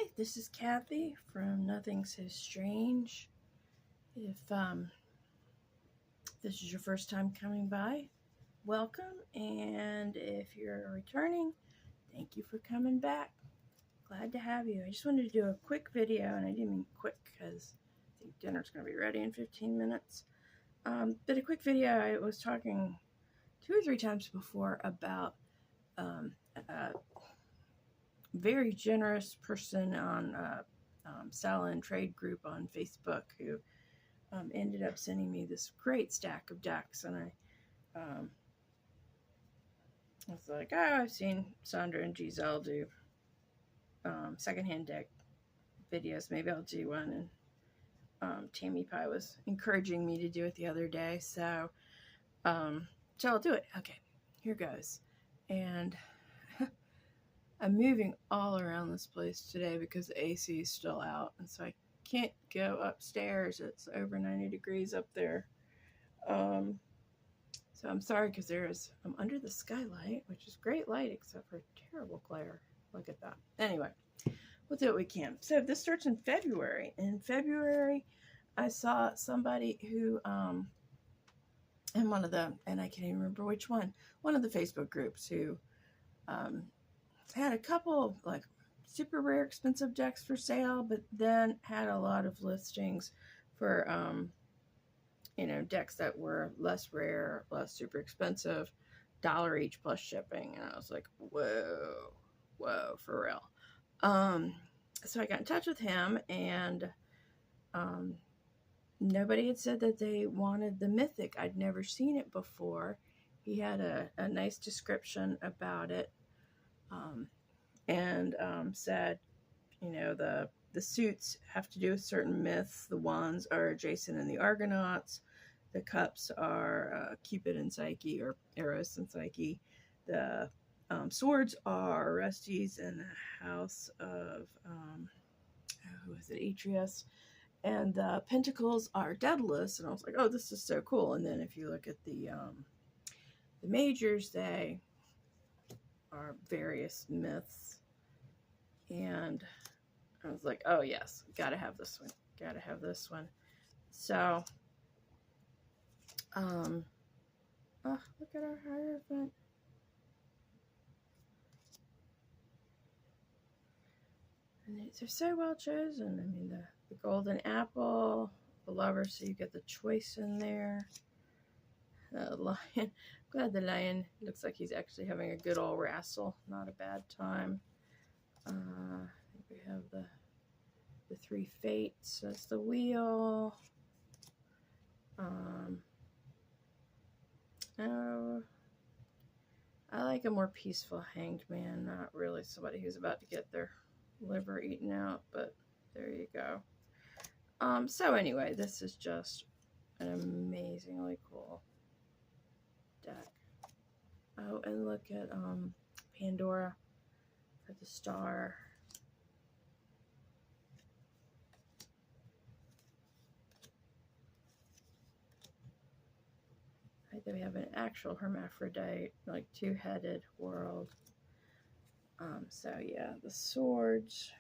Hi, this is Kathy from Nothing So Strange. If this is your first time coming by, welcome. And if you're returning, thank you for coming back. Glad to have you. I just wanted to do a quick video, and I didn't mean quick because I think dinner's going to be ready in 15 minutes. But a quick video. I was talking 2 or 3 times before about a very generous person on Sell and Trade group on Facebook who ended up sending me this great stack of decks, and I was like, oh, I've seen Sandra and Giselle do secondhand deck videos. Maybe I'll do one. And Tammy Pie was encouraging me to do it the other day, so I'll do it. Okay, here goes. And I'm moving all around this place today because the AC is still out, and so I can't go upstairs. It's over 90 degrees up there. So I'm sorry because I'm under the skylight, which is great light except for terrible glare. Look at that. Anyway, we'll do what we can. So this starts in February. In February, I saw somebody who, in one of the, and I can't even remember which one of the Facebook groups who had a couple like super rare expensive decks for sale, but then had a lot of listings for decks that were less rare, less super expensive, $1 each plus shipping. And I was like, whoa, for real. So I got in touch with him, and nobody had said that they wanted the Mythic. I'd never seen it before. He had a nice description about it, and said, the suits have to do with certain myths. The wands are Jason and the Argonauts. The cups are Cupid and Psyche, or Eros and Psyche. The swords are Orestes and the house of, who is it, Atreus. And the pentacles are Daedalus. And I was like, oh, this is so cool. And then if you look at the majors, they are various myths. And I was like, oh, yes, gotta have this one. Gotta have this one. So, oh, look at our Hierophant. And these are so well chosen. I mean, the golden apple, the lover, so you get the choice in there. The lion. Glad the lion looks like he's actually having a good old wrestle. Not a bad time. I think we have the 3 fates. That's the wheel. Oh, I like a more peaceful hanged man, not really somebody who's about to get their liver eaten out, but there you go. So anyway, this is just an amazingly cool deck. Oh, and look at Pandora for the star. Right, then we have an actual hermaphrodite, like 2-headed world. So yeah, the swords.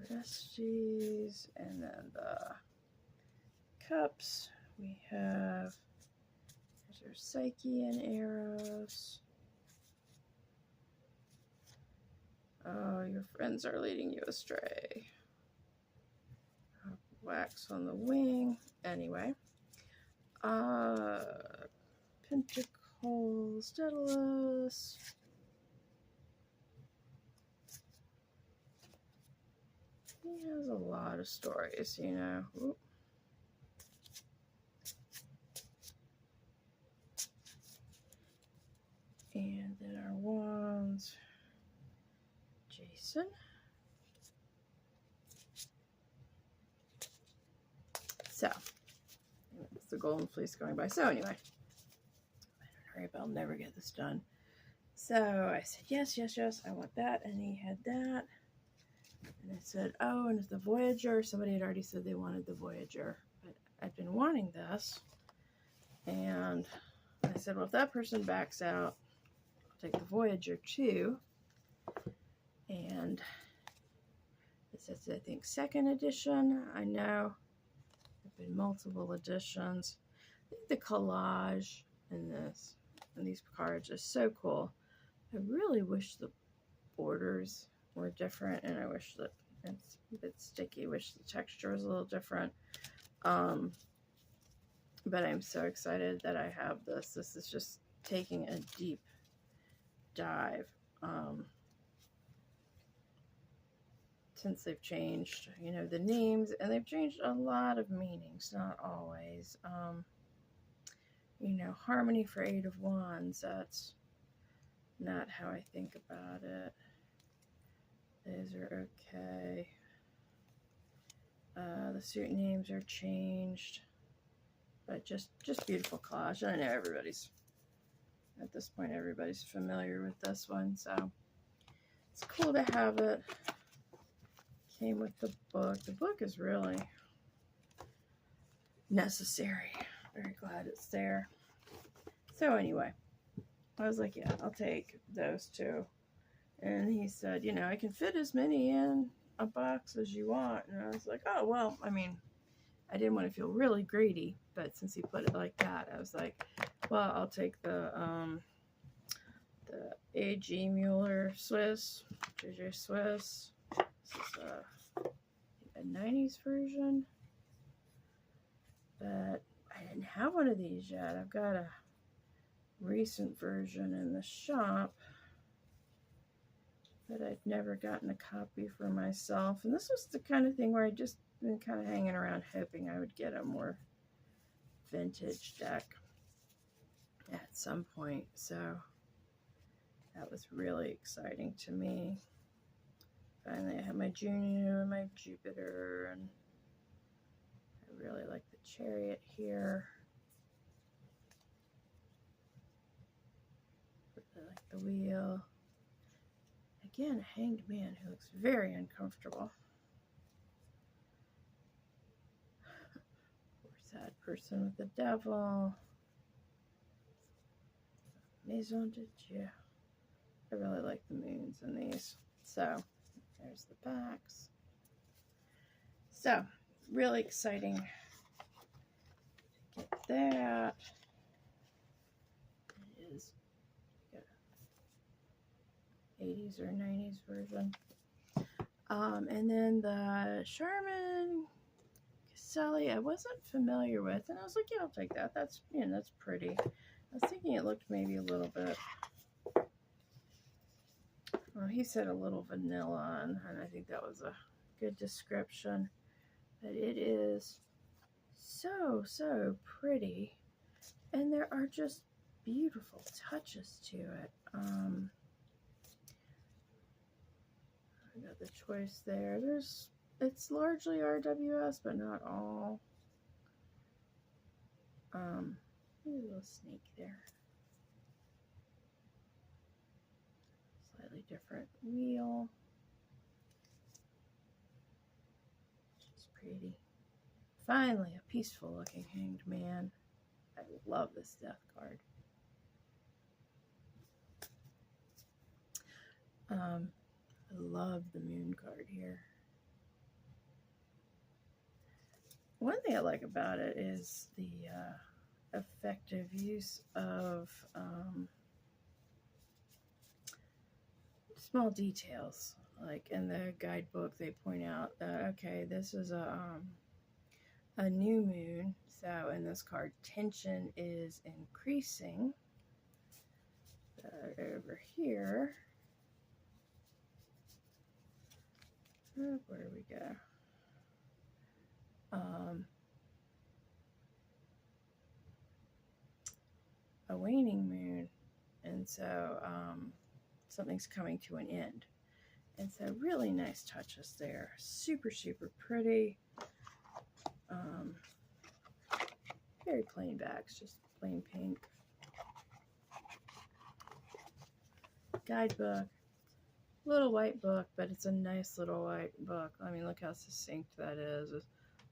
Orestes, and then the cups. We have, there's our Psyche and Eros. Oh, your friends are leading you astray. Wax on the wing. Anyway. Pentacles, Daedalus. He has a lot of stories, you know. Ooh. And then our wands, Jason. So, it's the golden fleece going by. So anyway, I don't hurry up, I'll never get this done. So I said, yes, I want that. And he had that. And I said, oh, and it's the Voyager. Somebody had already said they wanted the Voyager. But I've been wanting this. And I said, well, if that person backs out, I'll take the Voyager 2. And this is, I think, 2nd edition. I know there have been multiple editions. I think the collage in this and these cards is so cool. I really wish the borders were different, and I wish that it's a bit sticky. Wish the texture was a little different. But I'm so excited that I have this. This is just taking a deep dive. Since they've changed, you know, the names, and they've changed a lot of meanings, not always. You know, Harmony for 8 of Wands, that's not how I think about it. Those are okay. The suit names are changed, but just beautiful collage. And I know everybody's, at this point, everybody's familiar with this one, so it's cool to have it. Came with the book. The book is really necessary. Very glad it's there. So anyway, I was like, yeah, I'll take those 2. And he said, you know, I can fit as many in a box as you want. And I was like, oh, well, I mean, I didn't want to feel really greedy, but since he put it like that, I was like, well, I'll take the A.G. Mueller Swiss, JJ Swiss. This is a 90s version, but I didn't have one of these yet. I've got a recent version in the shop, but I've never gotten a copy for myself. And this was the kind of thing where I just been kind of hanging around hoping I would get a more vintage deck at some point. So that was really exciting to me. Finally, I have my Juno and my Jupiter, and I really like the Chariot here. I like the wheel. Again, a Hanged Man who looks very uncomfortable. Poor sad person with the devil. Maison de Dieu. I really like the moons in these. So, there's the backs. So, really exciting to get that. It is 80s or 90s version. And then the Charmin Caselli I wasn't familiar with, and I was like, yeah, I'll take that. That's, you know, that's pretty. I was thinking it looked maybe a little bit, well, he said a little vanilla, and I think that was a good description. But it is so pretty, and there are just beautiful touches to it. I got the choice there. It's largely RWS, but not all. There's a little snake there. Slightly different wheel. It's pretty. Finally, a peaceful looking Hanged Man. I love this death card. I love the moon card here. One thing I like about it is the effective use of small details. Like in the guidebook, they point out that, okay, this is a new moon. So in this card, tension is increasing. Over here, where do we go? A waning moon, and so something's coming to an end, and so really nice touches there. Super pretty. Very plain backs, just plain pink. Guidebook, little white book, but it's a nice little white book. I mean, look how succinct that is.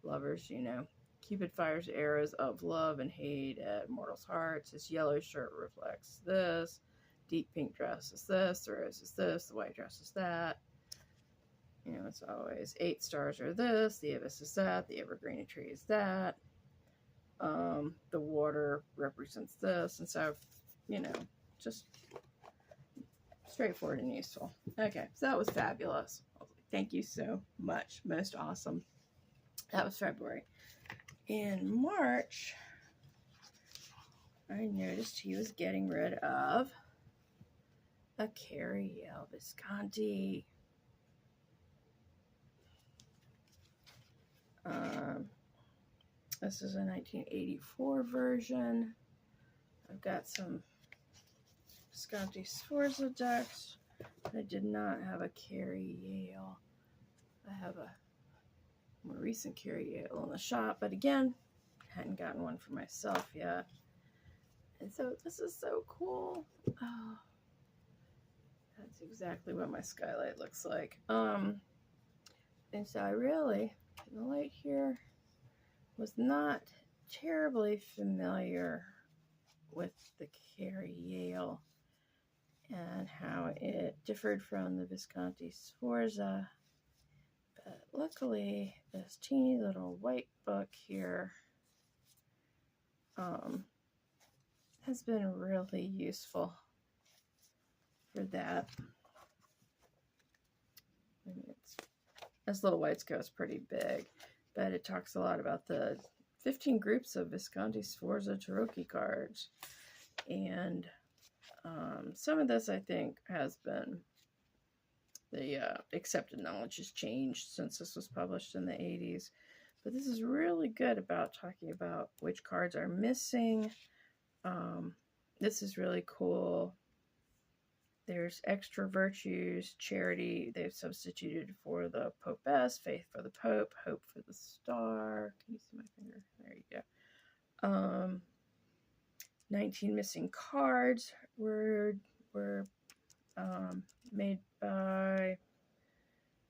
Lovers, you know, Cupid fires arrows of love and hate at mortals' hearts. His yellow shirt reflects this. Deep pink dress is this. The rose is this. The white dress is that. You know, it's always 8 stars are this. The ibis is that. The evergreen tree is that. The water represents this. And so, you know, just straightforward and useful. Okay, so that was fabulous. Thank you so much. Most awesome. That was February. In March, I noticed he was getting rid of a Carrie Yale Visconti. This is a 1984 version. I've got some Visconti Sforza decks. I did not have a Carrie Yale. I have a more recent Carrie Yale in the shop, but again, hadn't gotten one for myself yet. And so this is so cool. Oh, that's exactly what my skylight looks like. And so I really, the light here, was not terribly familiar with the Carrie Yale and how it differed from the Visconti Sforza. But luckily, this teeny little white book here has been really useful for that. This little whites go is pretty big, but it talks a lot about the 15 groups of Visconti Sforza Tarocchi cards. And some of this, I think, has been, the accepted knowledge has changed since this was published in the 80s. But this is really good about talking about which cards are missing. This is really cool. There's extra virtues, charity. They've substituted for the Popess, faith for the Pope, hope for the star. Can you see my finger? There you go. 19 missing cards were made by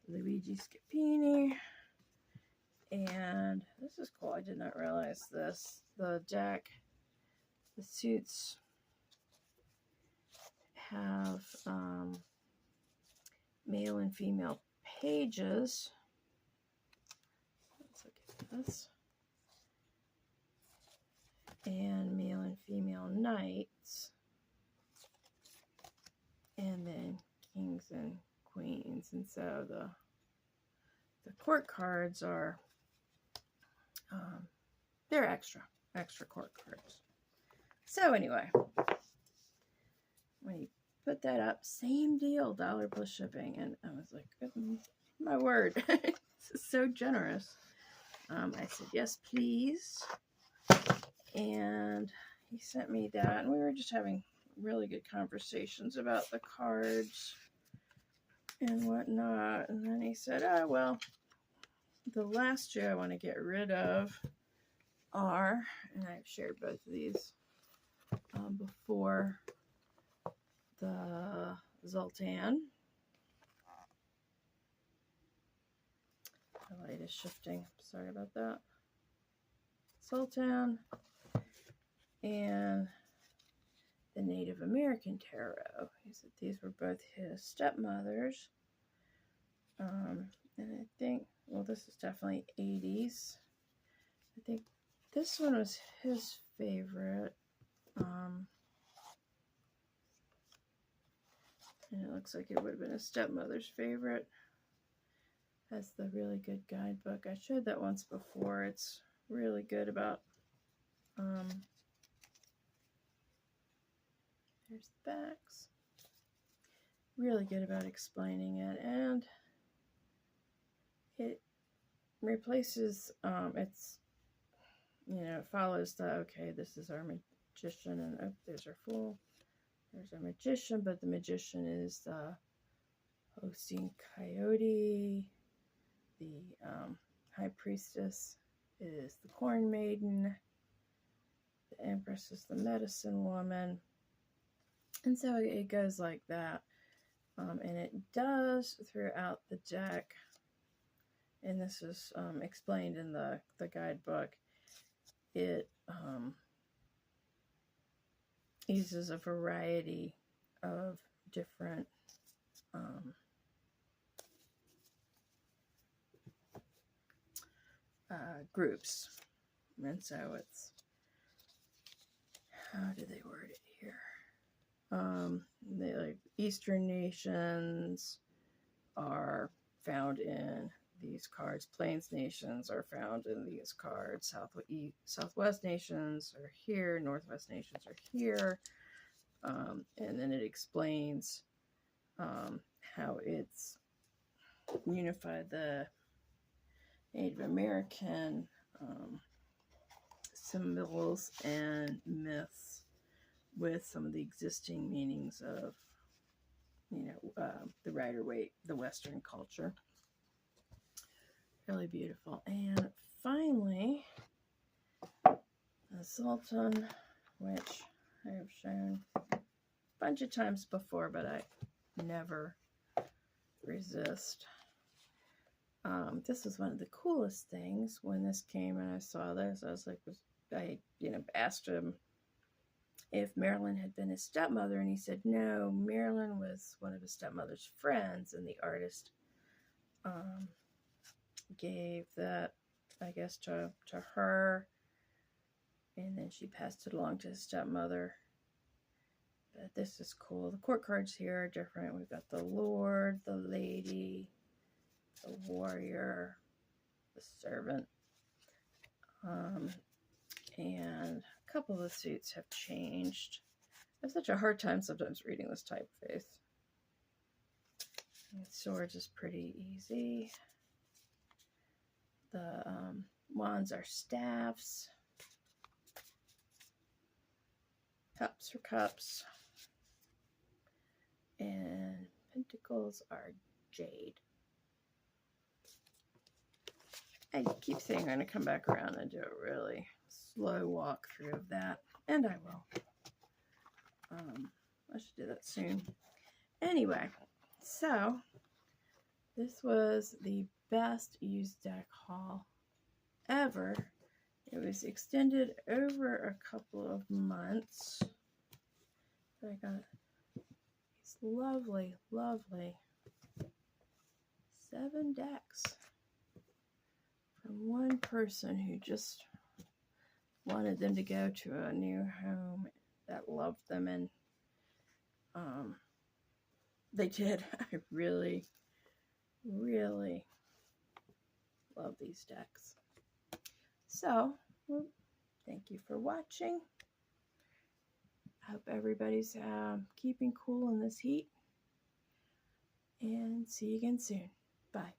Luigi Scapini. And this is cool. I did not realize this. The deck, the suits have male and female pages. Let's look at this. And male and female knights. And then kings and queens. And so the court cards are, they're extra court cards. So anyway, when you put that up, same deal, $1 plus shipping. And I was like, oh, my word, this is so generous. I said, yes, please. And he sent me that, and we were just having really good conversations about the cards and whatnot. And then he said, oh, well, the last two I want to get rid of are, and I've shared both of these before, the Zoltan. The light is shifting. Sorry about that. Zoltan and the Native American Tarot. He said these were both his stepmothers. And I think, well, this is definitely 80s. I think this one was his favorite. And it looks like it would have been his stepmother's favorite. That's the really good guidebook. I showed that once before. It's really good about, there's the backs. Really good about explaining it. And it replaces, it's, you know, it follows the, okay, this is our magician, and oh, there's our fool. There's our magician, but the magician is the hosting coyote. The high priestess is the corn maiden. The empress is the medicine woman. And so it goes like that. And it does throughout the deck. And this is explained in the guidebook. it uses a variety of different groups. And so it's, how do they word it here? The Eastern nations are found in these cards. Plains nations are found in these cards. Southwest nations are here. Northwest nations are here. And then it explains how it's unified the Native American symbols and myths with some of the existing meanings of, the Rider-Waite, the Western culture. Really beautiful. And finally, the Sultan, which I have shown a bunch of times before, but I never resist. This was one of the coolest things when this came and I saw this. I was like, I asked him if Marilyn had been his stepmother, and he said no, Marilyn was one of his stepmother's friends, and the artist gave that, I guess, to her, and then she passed it along to his stepmother. But this is cool. The court cards here are different. We've got the Lord, the Lady, the Warrior, the Servant, and a couple of the suits have changed. I have such a hard time sometimes reading this typeface. Swords is pretty easy. The wands are staffs. Cups are cups. And pentacles are jade. I keep saying I'm going to come back around and do a really slow walkthrough of that, and I will. I should do that soon. Anyway, so this was the best used deck haul ever. It was extended over a couple of months. I got these lovely, lovely 7 decks from one person who just wanted them to go to a new home that loved them, and they did. I really, really love these decks. So, thank you for watching. I hope everybody's keeping cool in this heat, and see you again soon. Bye.